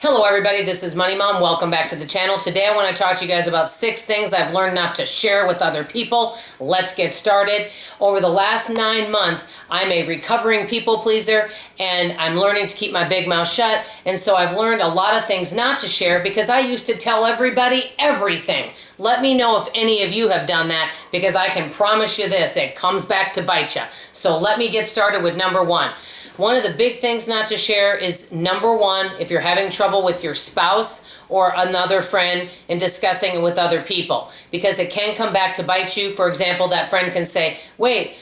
Hello everybody, this is Money Mom. Welcome back to the channel. Today I want to talk to you guys about 6 things I've learned not to share with other people. Let's get started. Over the last 9 months, I'm a recovering people pleaser and I'm learning to keep my big mouth shut. And so I've learned a lot of things not to share because I used to tell everybody everything. Let me know if any of you have done that because I can promise you this, it comes back to bite you. So let me get started with number 1. One of the big things not to share is number 1, if you're having trouble with your spouse or another friend in discussing it with other people, because it can come back to bite you. For example, that friend can say, wait,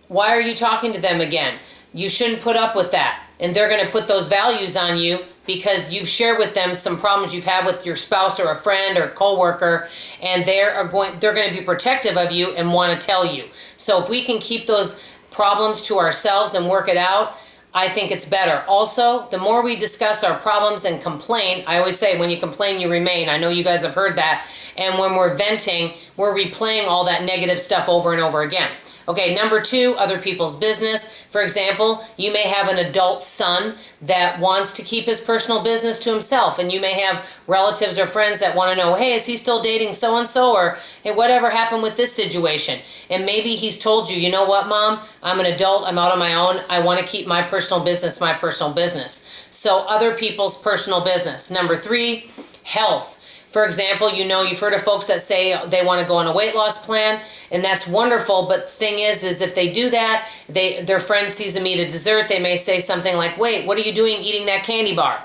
why are you talking to them again? You shouldn't put up with that. And they're going to put those values on you because you've shared with them some problems you've had with your spouse or a friend or coworker, and they're going to be protective of you and want to tell you. So if we can keep those problems to ourselves and work it out, I think it's better. Also, the more we discuss our problems and complain, I always say when you complain, you remain. I know you guys have heard that. And when we're venting, we're replaying all that negative stuff over and over again. Okay, number 2, other people's business. For example, you may have an adult son that wants to keep his personal business to himself, and you may have relatives or friends that want to know, hey, is he still dating so-and-so, or hey, whatever happened with this situation? And maybe he's told you, you know what, Mom, I'm an adult, I'm out on my own, I want to keep my personal business my personal business. So other people's personal business. Number 3, health. For example, you've heard of folks that say they want to go on a weight loss plan, and that's wonderful, but the thing is if they do that, their friend sees them eat a dessert, they may say something like, wait, what are you doing eating that candy bar?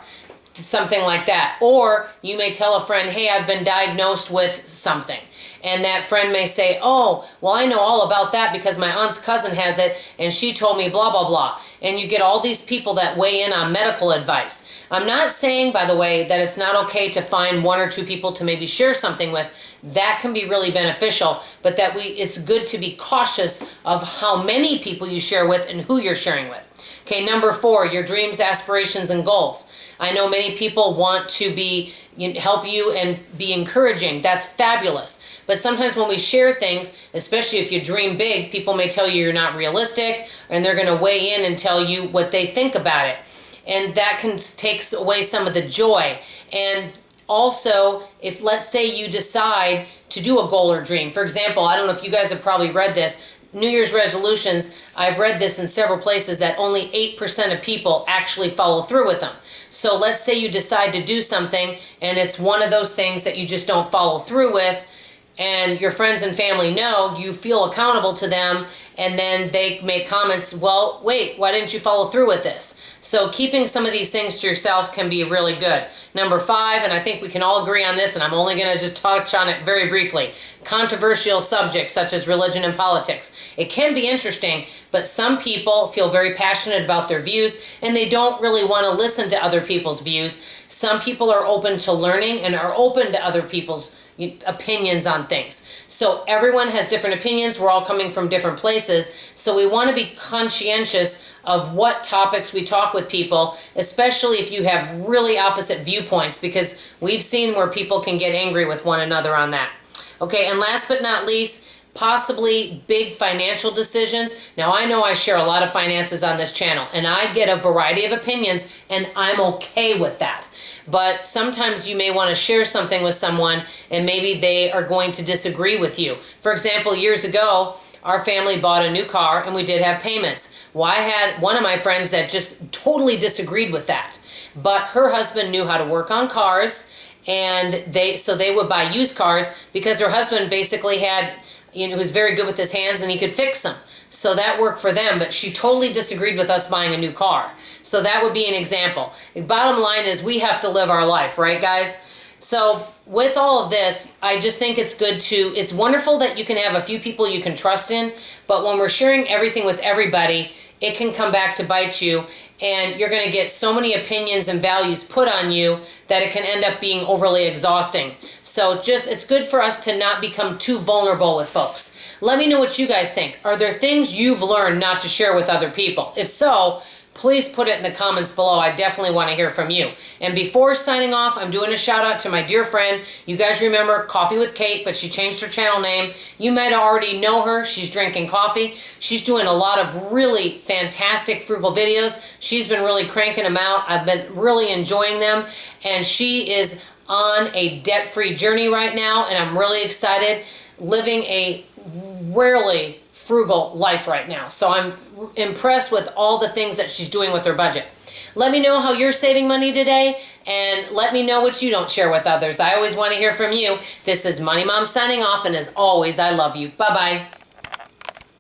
Something like that. Or you may tell a friend, hey, I've been diagnosed with something. And that friend may say, oh, well, I know all about that because my aunt's cousin has it and she told me blah, blah, blah. And you get all these people that weigh in on medical advice. I'm not saying, by the way, that it's not okay to find 1 or 2 people to maybe share something with. That can be really beneficial, but it's good to be cautious of how many people you share with and who you're sharing with. Okay, number 4, your dreams, aspirations, and goals. I know many people want to help you and be encouraging. That's fabulous. But sometimes when we share things, especially if you dream big, people may tell you you're not realistic, and they're going to weigh in and tell you what they think about it. And that can take away some of the joy. And also, if let's say you decide to do a goal or dream. For example, I don't know if you guys have probably read this, New Year's resolutions, I've read this in several places that only 8% of people actually follow through with them. So let's say you decide to do something and it's one of those things that you just don't follow through with, and your friends and family know, you feel accountable to them, and then they make comments, well, wait, why didn't you follow through with this? So keeping some of these things to yourself can be really good. Number 5, and I think we can all agree on this, and I'm only going to just touch on it very briefly, controversial subjects such as religion and politics. It can be interesting, but some people feel very passionate about their views, and they don't really want to listen to other people's views. Some people are open to learning and are open to other people's opinions on things. So everyone has different opinions. We're all coming from different places. So we want to be conscientious of what topics we talk with people, especially if you have really opposite viewpoints, because we've seen where people can get angry with one another on that. Okay, and last but not least, possibly big financial decisions. Now, I know I share a lot of finances on this channel, and I get a variety of opinions, and I'm okay with that. But sometimes you may want to share something with someone, and maybe they are going to disagree with you. For example, years ago, our family bought a new car, and we did have payments. Well, I had one of my friends that just totally disagreed with that. But her husband knew how to work on cars, and so they would buy used cars because her husband basically was very good with his hands and he could fix them. So that worked for them, but she totally disagreed with us buying a new car. So that would be an example. The bottom line is we have to live our life, right, guys? So with all of this, I just think it's wonderful that you can have a few people you can trust in, but when we're sharing everything with everybody, it can come back to bite you, and you're going to get so many opinions and values put on you that it can end up being overly exhausting. So it's good for us to not become too vulnerable with folks. Let me know what you guys think. Are there things you've learned not to share with other people? If so, please put it in the comments below. I definitely want to hear from you. And before signing off, I'm doing a shout out to my dear friend. You guys remember Coffee with Kate, but she changed her channel name. You might already know her. She's drinking coffee. She's doing a lot of really fantastic frugal videos. She's been really cranking them out. I've been really enjoying them. And she is on a debt-free journey right now, and I'm really excited, living a rarely frugal life right now. So I'm impressed with all the things that she's doing with her budget. Let me know how you're saving money today, and let me know what you don't share with others. I always want to hear from you. This is Money Mom signing off, and as always, I love you. Bye-bye.